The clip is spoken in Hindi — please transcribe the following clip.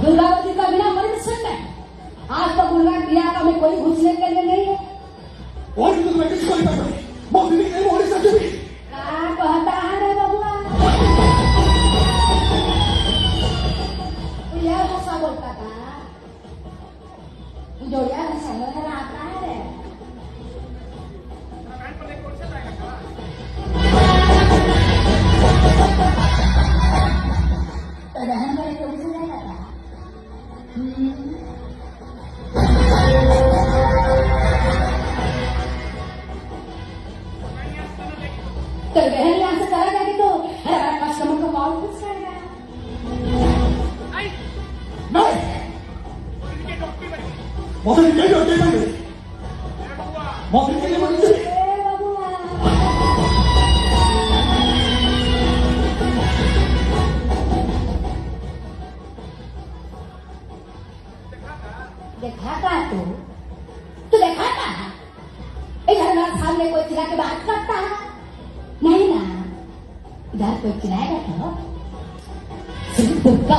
दुर्गावती का बिना मर्द सुन है। आज तो दुर्गा क्रिया का में कोई घुसने के लिए नहीं है। और तो मैं किसी को नहीं पता मोदी नहीं मोदी सब भी क्या कहता है रे बबुआ? यह भाषा बोलता था जो यह समझ आता है रे। तो रहन करे तो उसे नहीं लगा। तो बहन यहाँ से चला जाएगी तो हमारा कस्टमर को कॉल कुछ करेगा नहीं मोदी के लिए होते हैं मोदी के लिए मत देखा का तू देखा का इधर हमारे सामने कोई चिल्ला के बात करता है नहीं ना। इधर कोई चिल्लाएगा तो सिर्फ दुर्गा